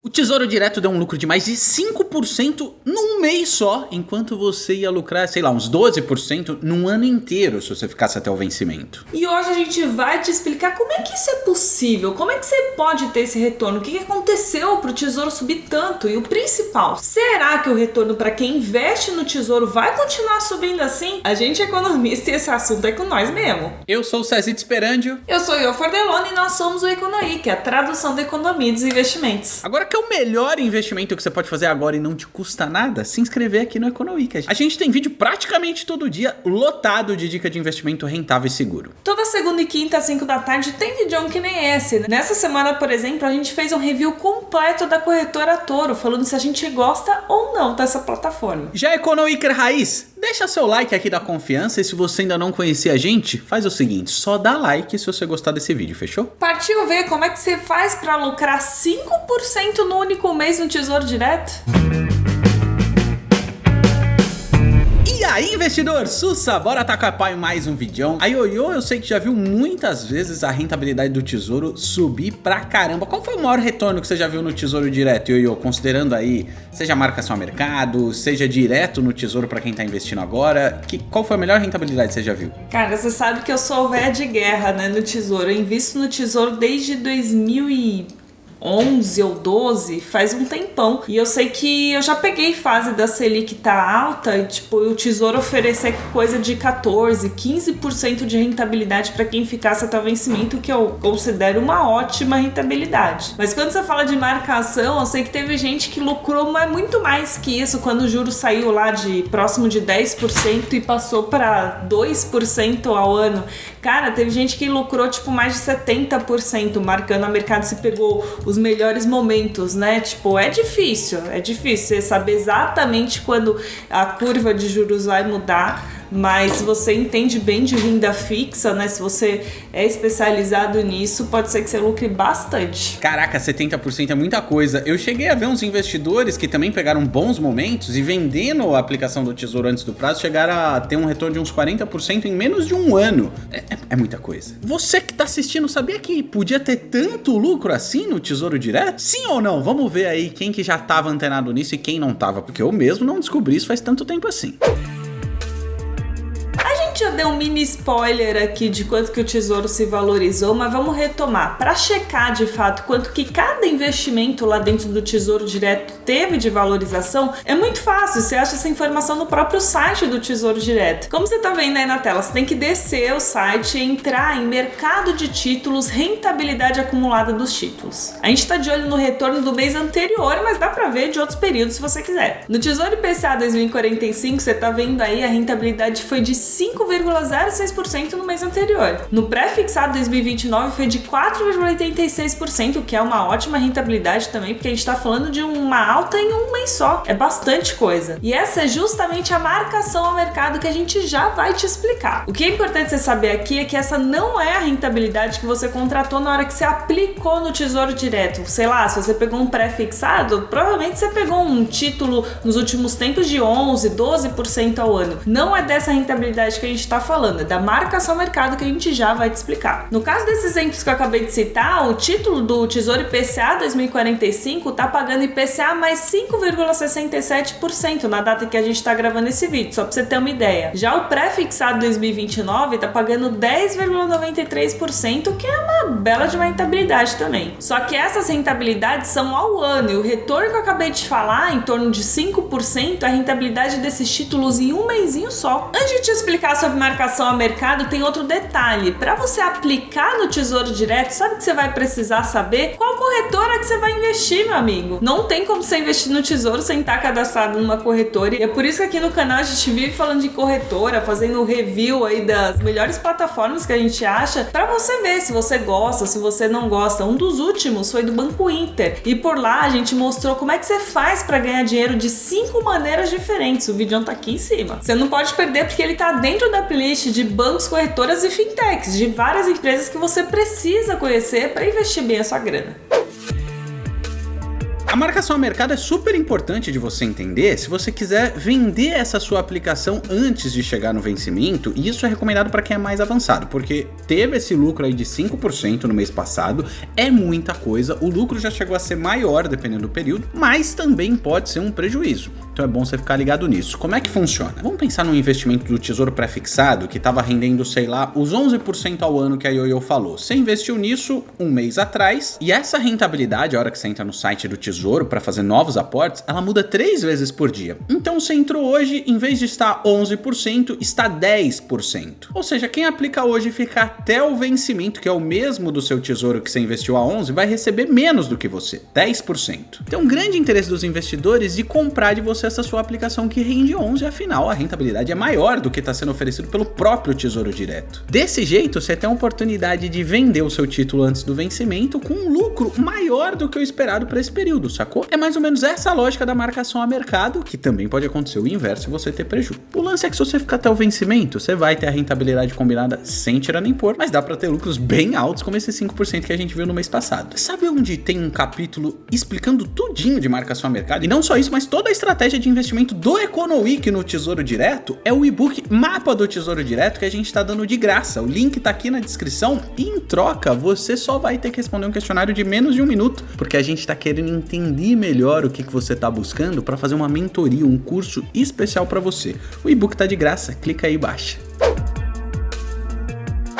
O Tesouro Direto deu um lucro de mais de 5% num mês só, enquanto você ia lucrar, sei lá, uns 12% num ano inteiro se você ficasse até o vencimento. E hoje a gente vai te explicar como é que isso é possível, como é que você pode ter esse retorno, o que aconteceu para o Tesouro subir tanto e o principal, será que o retorno para quem investe no Tesouro vai continuar subindo assim? A gente é economista e esse assunto é com nós mesmo. Eu sou o Cezito Sperandio. Eu sou o Fordelone e nós somos o Econoí, que é a tradução da economia dos investimentos. Agora que é o melhor investimento que você pode fazer agora e não te custa nada, se inscrever aqui no Econoí. A gente tem vídeo praticamente todo dia lotado de dica de investimento rentável e seguro. Toda segunda e quinta às 5 da tarde tem vídeo que nem esse. Nessa semana, por exemplo, a gente fez um review completo da corretora Toro, falando se a gente gosta ou não dessa plataforma. Já Econoíker Raiz, deixa seu like aqui da confiança e se você ainda não conhecia a gente, faz o seguinte, só dá like se você gostar desse vídeo, fechou? Partiu ver como é que você faz para lucrar 5% no único mês no Tesouro Direto? E aí, investidor, sussa, bora tacar pau em mais um videão. A Ioiô, eu sei que já viu muitas vezes a rentabilidade do Tesouro subir pra caramba. Qual foi o maior retorno que você já viu no Tesouro Direto, Ioiô? Considerando aí, seja marcação a mercado, seja direto no Tesouro pra quem tá investindo agora, qual foi a melhor rentabilidade que você já viu? Cara, você sabe que eu sou velha de guerra, né, no Tesouro. Eu invisto no Tesouro desde 2011 ou 12, faz um tempão. E eu sei que eu já peguei fase da Selic tá alta e tipo, o Tesouro oferecer coisa de 14, 15% de rentabilidade para quem ficasse até o vencimento, que eu considero uma ótima rentabilidade. Mas quando você fala de marcação, eu sei que teve gente que lucrou muito mais que isso quando o juro saiu lá de próximo de 10% e passou para 2% ao ano. Cara, teve gente que lucrou tipo mais de 70% marcando a mercado, se pegou os melhores momentos, né? Tipo, é difícil você saber exatamente quando a curva de juros vai mudar, mas se você entende bem de renda fixa, né? Se você é especializado nisso, pode ser que você lucre bastante. Caraca, 70% é muita coisa. Eu cheguei a ver uns investidores que também pegaram bons momentos e vendendo a aplicação do Tesouro antes do prazo, chegaram a ter um retorno de uns 40% em menos de um ano. É muita coisa. Você que tá assistindo, sabia que podia ter tanto lucro assim no Tesouro Direto? Sim ou não? Vamos ver aí quem que já tava antenado nisso e quem não tava, porque eu mesmo não descobri isso faz tanto tempo assim. Já dei um mini spoiler aqui de quanto que o Tesouro se valorizou, mas vamos retomar. Para checar de fato quanto que cada investimento lá dentro do Tesouro Direto teve de valorização, é muito fácil, você acha essa informação no próprio site do Tesouro Direto. Como você tá vendo aí na tela, você tem que descer o site e entrar em mercado de títulos, rentabilidade acumulada dos títulos. A gente tá de olho no retorno do mês anterior, mas dá para ver de outros períodos se você quiser. No Tesouro IPCA 2045, você tá vendo aí a rentabilidade foi de 5,06% no mês anterior. No pré-fixado 2029 foi de 4,86%, o que é uma ótima rentabilidade também, porque a gente está falando de uma alta em um mês só. É bastante coisa. E essa é justamente a marcação ao mercado que a gente já vai te explicar. O que é importante você saber aqui é que essa não é a rentabilidade que você contratou na hora que você aplicou no Tesouro Direto. Sei lá, se você pegou um pré-fixado, provavelmente você pegou um título nos últimos tempos de 11, 12% ao ano. Não é dessa rentabilidade que a gente está falando, é da marcação ao mercado que a gente já vai te explicar. No caso desses exemplos que eu acabei de citar, o título do Tesouro IPCA 2045 está pagando IPCA mais 5,67% na data que a gente está gravando esse vídeo, só para você ter uma ideia. Já o pré-fixado 2029 está pagando 10,93%, que é uma bela de uma rentabilidade também. Só que essas rentabilidades são ao ano e o retorno que eu acabei de falar, em torno de 5%, é a rentabilidade desses títulos em um mêsinho só. Antes de te explicar sobre marcação a mercado, tem outro detalhe. Para você aplicar no Tesouro Direto, sabe que você vai precisar saber? Qual corretora que você vai investir, meu amigo? Não tem como você investir no Tesouro sem estar cadastrado numa corretora. E é por isso que aqui no canal a gente vive falando de corretora, fazendo review aí das melhores plataformas que a gente acha, para você ver se você gosta, se você não gosta. Um dos últimos foi do Banco Inter. E por lá a gente mostrou como é que você faz para ganhar dinheiro de 5 maneiras diferentes. O vídeo tá aqui em cima. Você não pode perder porque ele tá dentro da playlist de bancos, corretoras e fintechs, de várias empresas que você precisa conhecer para investir bem a sua grana. A marcação a mercado é super importante de você entender se você quiser vender essa sua aplicação antes de chegar no vencimento, e isso é recomendado para quem é mais avançado, porque teve esse lucro aí de 5% no mês passado, é muita coisa, o lucro já chegou a ser maior dependendo do período, mas também pode ser um prejuízo. Então é bom você ficar ligado nisso. Como é que funciona? Vamos pensar num investimento do Tesouro pré-fixado que estava rendendo, sei lá, os 11% ao ano que a Yoyo falou. Você investiu nisso um mês atrás e essa rentabilidade, a hora que você entra no site do Tesouro para fazer novos aportes, ela muda 3 vezes por dia. Então você entrou hoje, em vez de estar 11%, está 10%. Ou seja, quem aplica hoje fica até o vencimento, que é o mesmo do seu Tesouro que você investiu a 11, vai receber menos do que você, 10%. Tem um grande interesse dos investidores de comprar de você essa sua aplicação que rende 11, afinal a rentabilidade é maior do que está sendo oferecido pelo próprio Tesouro Direto. Desse jeito, você tem a oportunidade de vender o seu título antes do vencimento com um lucro maior do que o esperado para esse período, sacou? É mais ou menos essa a lógica da marcação a mercado, que também pode acontecer o inverso e você ter prejuízo. O lance é que se você ficar até o vencimento, você vai ter a rentabilidade combinada sem tirar nem pôr, mas dá para ter lucros bem altos como esse 5% que a gente viu no mês passado. Sabe onde tem um capítulo explicando tudinho de marcação a mercado? E não só isso, mas toda a estratégia de investimento do Econoweek no Tesouro Direto é o e-book Mapa do Tesouro Direto que a gente tá dando de graça. O link tá aqui na descrição e em troca você só vai ter que responder um questionário de menos de 1 minuto, porque a gente tá querendo entender melhor o que você tá buscando para fazer uma mentoria, um curso especial para você. O e-book tá de graça, clica aí e baixa.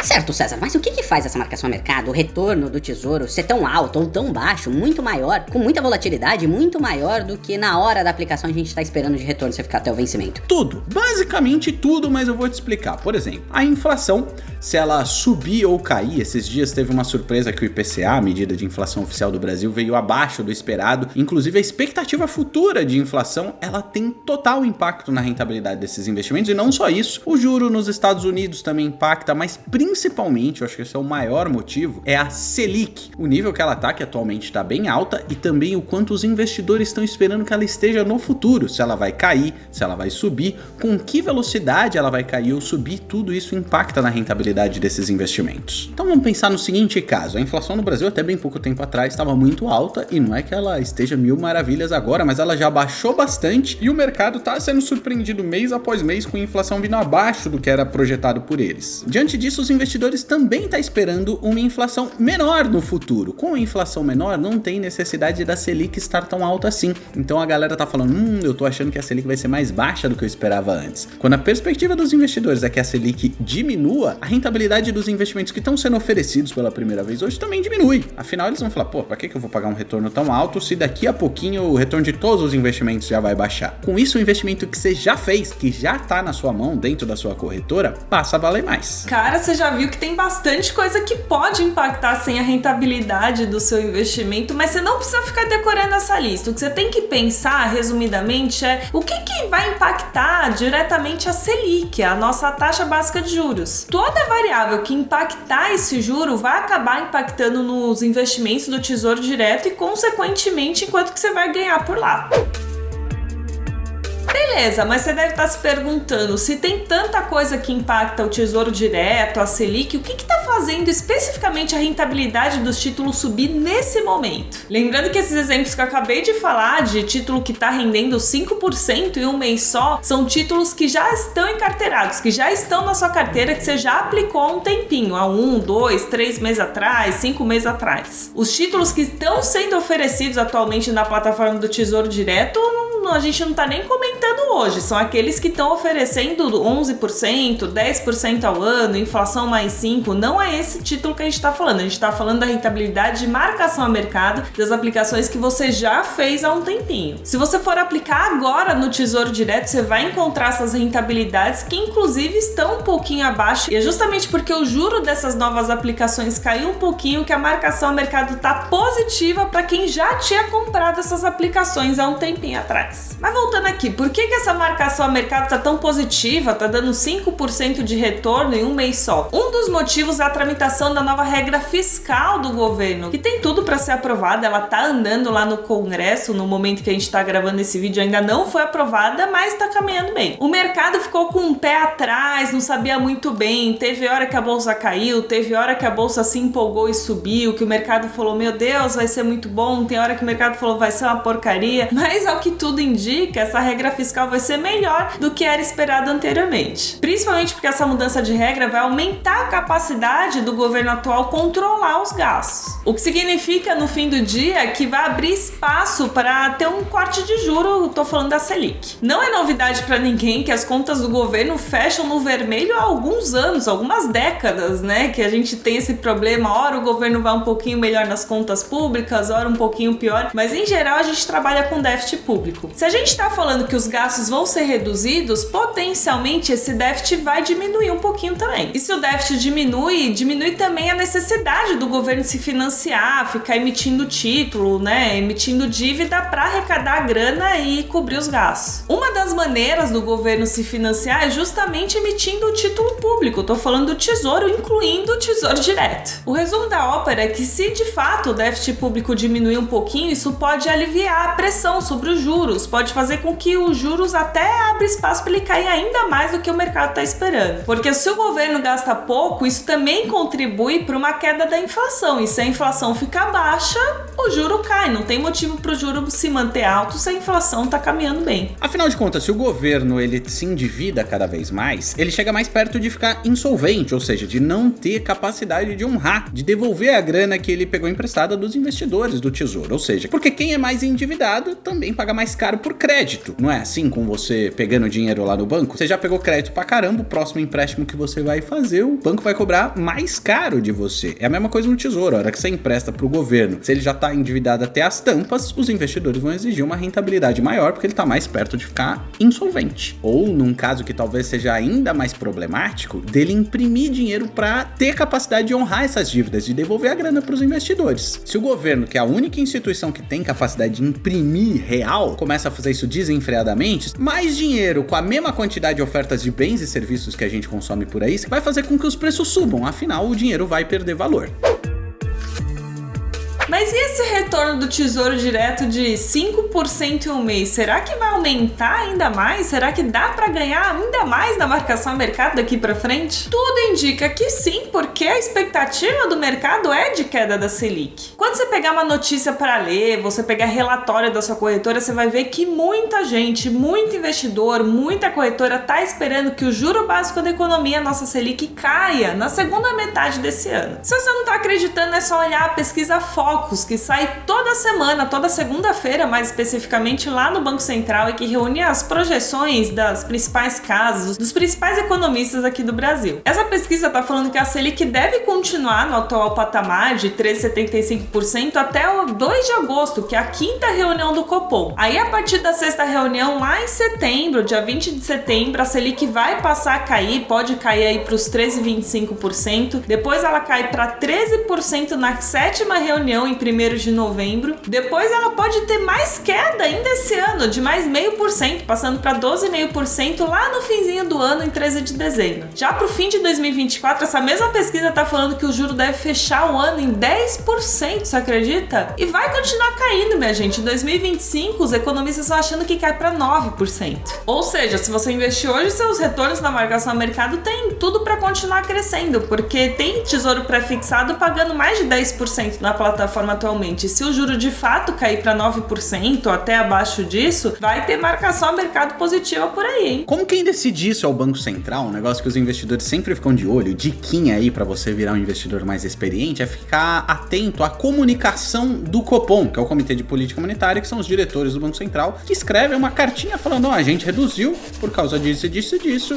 Certo, César, mas o que faz essa marcação a mercado, o retorno do tesouro ser tão alto ou tão baixo, muito maior, com muita volatilidade, muito maior do que na hora da aplicação a gente está esperando de retorno você ficar até o vencimento? Tudo, basicamente tudo, mas eu vou te explicar. Por exemplo, a inflação, se ela subir ou cair, esses dias teve uma surpresa que o IPCA, a medida de inflação oficial do Brasil, veio abaixo do esperado. Inclusive a expectativa futura de inflação, ela tem total impacto na rentabilidade desses investimentos, e não só isso, o juro nos Estados Unidos também impacta, mas principalmente, eu acho que esse é o maior motivo, é a Selic. O nível que ela tá, que atualmente está bem alta, e também o quanto os investidores estão esperando que ela esteja no futuro, se ela vai cair, se ela vai subir, com que velocidade ela vai cair ou subir, tudo isso impacta na rentabilidade desses investimentos. Então vamos pensar no seguinte caso, a inflação no Brasil até bem pouco tempo atrás estava muito alta, e não é que ela esteja mil maravilhas agora, mas ela já baixou bastante, e o mercado está sendo surpreendido mês após mês com a inflação vindo abaixo do que era projetado por eles. Diante disso, os investidores também estão esperando uma inflação menor no futuro. Com a inflação menor, não tem necessidade da Selic estar tão alta assim. Então a galera tá falando, eu tô achando que a Selic vai ser mais baixa do que eu esperava antes. Quando a perspectiva dos investidores é que a Selic diminua, a rentabilidade dos investimentos que estão sendo oferecidos pela primeira vez hoje também diminui. Afinal, eles vão falar, pra que eu vou pagar um retorno tão alto se daqui a pouquinho o retorno de todos os investimentos já vai baixar? Com isso, o investimento que você já fez, que já tá na sua mão, dentro da sua corretora, passa a valer mais. Cara, você já viu que tem bastante coisa que pode impactar sem a rentabilidade do seu investimento, mas você não precisa ficar decorando essa lista. O que você tem que pensar, resumidamente, é o que vai impactar diretamente a Selic, a nossa taxa básica de juros. Toda variável que impactar esse juro vai acabar impactando nos investimentos do Tesouro Direto e, consequentemente, em quanto que você vai ganhar por lá. Beleza, mas você deve estar se perguntando, se tem tanta coisa que impacta o Tesouro Direto, a Selic, o que está fazendo especificamente a rentabilidade dos títulos subir nesse momento? Lembrando que esses exemplos que eu acabei de falar, de título que está rendendo 5% em um mês só, são títulos que já estão encarteirados, que já estão na sua carteira, que você já aplicou há um tempinho, há 1, 2, 3 meses atrás, 5 meses atrás. Os títulos que estão sendo oferecidos atualmente na plataforma do Tesouro Direto, a gente não tá nem comentando hoje, são aqueles que estão oferecendo 11%, 10% ao ano, inflação mais 5%, não é esse título que a gente tá falando, a gente tá falando da rentabilidade de marcação a mercado das aplicações que você já fez há um tempinho. Se você for aplicar agora no Tesouro Direto, você vai encontrar essas rentabilidades que inclusive estão um pouquinho abaixo, e é justamente porque o juro dessas novas aplicações caiu um pouquinho que a marcação a mercado tá positiva para quem já tinha comprado essas aplicações há um tempinho atrás. reais. Mas voltando aqui, por que essa marcação a mercado tá tão positiva, tá dando 5% de retorno em um mês só? Um dos motivos é a tramitação da nova regra fiscal do governo, que tem tudo para ser aprovada. Ela tá andando lá no Congresso, no momento que a gente tá gravando esse vídeo ainda não foi aprovada, mas tá caminhando bem. O mercado ficou com um pé atrás, não sabia muito bem, teve hora que a bolsa caiu, teve hora que a bolsa se empolgou e subiu, que o mercado falou, meu Deus, vai ser muito bom, tem hora que o mercado falou, vai ser uma porcaria, mas ao que tudo indica, essa regra fiscal vai ser melhor do que era esperado anteriormente. Principalmente porque essa mudança de regra vai aumentar a capacidade do governo atual controlar os gastos. O que significa, no fim do dia, que vai abrir espaço para ter um corte de juro, tô falando da Selic. Não é novidade para ninguém que as contas do governo fecham no vermelho há alguns anos, algumas décadas, né? Que a gente tem esse problema, ora o governo vai um pouquinho melhor nas contas públicas, ora um pouquinho pior, mas em geral a gente trabalha com déficit público. Se a gente tá falando que os gastos vão ser reduzidos, potencialmente esse déficit vai diminuir um pouquinho também. E se o déficit diminui também a necessidade do governo se financiar, ficar emitindo título, né? Emitindo dívida para arrecadar grana e cobrir os gastos. Uma das maneiras do governo se financiar é justamente emitindo o título público. Tô falando do Tesouro, incluindo o Tesouro Direto. O resumo da ópera é que se de fato o déficit público diminuir um pouquinho, isso pode aliviar a pressão sobre os juros, pode fazer com que os juros até abra espaço para ele cair ainda mais do que o mercado está esperando. Porque se o governo gasta pouco, isso também contribui para uma queda da inflação. E se a inflação ficar baixa, o juro cai. Não tem motivo para o juro se manter alto se a inflação está caminhando bem. Afinal de contas, se o governo ele se endivida cada vez mais, ele chega mais perto de ficar insolvente, ou seja, de não ter capacidade de honrar, de devolver a grana que ele pegou emprestada dos investidores do Tesouro. Ou seja, porque quem é mais endividado também paga mais caro por crédito. Não é assim com você pegando dinheiro lá no banco? Você já pegou crédito pra caramba, o próximo empréstimo que você vai fazer, o banco vai cobrar mais caro de você. É a mesma coisa no Tesouro. A hora que você empresta pro governo, se ele já tá endividado até as tampas, os investidores vão exigir uma rentabilidade maior porque ele tá mais perto de ficar insolvente. Ou, num caso que talvez seja ainda mais problemático, dele imprimir dinheiro para ter capacidade de honrar essas dívidas, de devolver a grana para os investidores. Se o governo, que é a única instituição que tem capacidade de imprimir real, começa a fazer isso desenfreadamente, mais dinheiro com a mesma quantidade de ofertas de bens e serviços que a gente consome por aí, vai fazer com que os preços subam, afinal o dinheiro vai perder valor. Mas e esse retorno do Tesouro Direto de 5% em um mês? Será que vai aumentar ainda mais? Será que dá para ganhar ainda mais na marcação a mercado daqui para frente? Tudo indica que sim, porque a expectativa do mercado é de queda da Selic. Quando você pegar uma notícia para ler, você pegar relatório da sua corretora, você vai ver que muita gente, muito investidor, muita corretora tá esperando que o juro básico da economia, nossa Selic, caia na segunda metade desse ano. Se você não tá acreditando, é só olhar a pesquisa Focus, que sai toda semana, toda segunda-feira, mais especificamente lá no Banco Central, e que reúne as projeções das principais casas, dos principais economistas aqui do Brasil. Essa pesquisa está falando que a Selic deve continuar no atual patamar de 3,75% até o 2 de agosto, que é a quinta reunião do Copom. Aí, a partir da sexta reunião, lá em setembro, dia 20 de setembro, a Selic vai passar a cair, pode cair aí para os 13,25%, depois ela cai para 13% na sétima reunião, em 1º de novembro. Depois ela pode ter mais queda ainda esse ano, de mais 0,5%, passando para 12,5% lá no finzinho do ano, em 13 de dezembro. Já para o fim de 2024, essa mesma pesquisa está falando que o juro deve fechar o ano em 10%, você acredita? E vai continuar caindo, minha gente. Em 2025, os economistas estão achando que cai para 9%. Ou seja, se você investir hoje, seus retornos na marcação a mercado têm tudo para continuar crescendo, porque tem tesouro pré-fixado pagando mais de 10% na plataforma atualmente. Se o juro de fato cair para 9% ou até abaixo disso, vai ter marcação a mercado positiva por aí, hein? Como quem decide isso é o Banco Central, um negócio que os investidores sempre ficam de olho, diquinha aí para você virar um investidor mais experiente, é ficar atento à comunicação do Copom, que é o Comitê de Política Monetária, que são os diretores do Banco Central, que escrevem uma cartinha falando, ó, a gente reduziu por causa disso,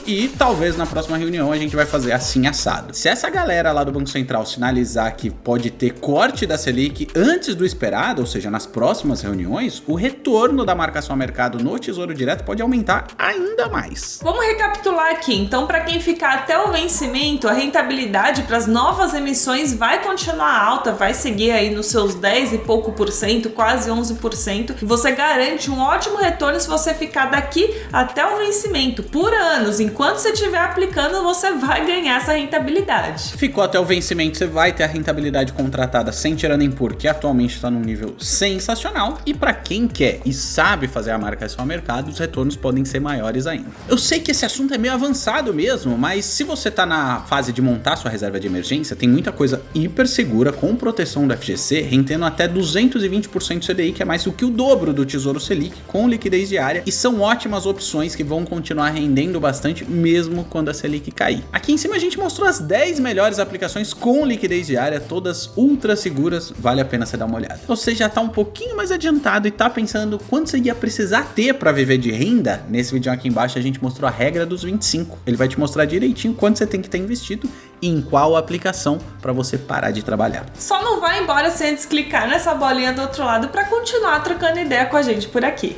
e talvez na próxima reunião a gente vai fazer assim assado. Se essa galera lá do Banco Central sinalizar que pode ter corte da Selic, Selic antes do esperado, ou seja, nas próximas reuniões, o retorno da marcação a mercado no Tesouro Direto pode aumentar ainda mais. Vamos recapitular aqui. Então, para quem ficar até o vencimento, a rentabilidade para as novas emissões vai continuar alta, vai seguir aí nos seus 10 e pouco por cento, quase 11%. E você garante um ótimo retorno se você ficar daqui até o vencimento, por anos. Enquanto você estiver aplicando, você vai ganhar essa rentabilidade. Ficou até o vencimento, você vai ter a rentabilidade contratada sem tirar nem pôr, que atualmente está num nível sensacional. E para quem quer e sabe fazer a marcação a mercado, os retornos podem ser maiores ainda. Eu sei que esse assunto é meio avançado mesmo, mas se você tá na fase de montar sua reserva de emergência, tem muita coisa hiper segura com proteção do FGC, rendendo até 220% CDI, que é mais do que o dobro do Tesouro Selic, com liquidez diária, e são ótimas opções que vão continuar rendendo bastante mesmo quando a Selic cair. Aqui em cima a gente mostrou as 10 melhores aplicações com liquidez diária, todas ultra seguras, vale a pena você dar uma olhada. Se você já tá um pouquinho mais adiantado e tá pensando quanto você ia precisar ter para viver de renda, nesse vídeo aqui embaixo a gente mostrou a regra dos 25. Ele vai te mostrar direitinho quanto você tem que ter investido e em qual aplicação para você parar de trabalhar. Só não vai embora sem antes clicar nessa bolinha do outro lado para continuar trocando ideia com a gente por aqui.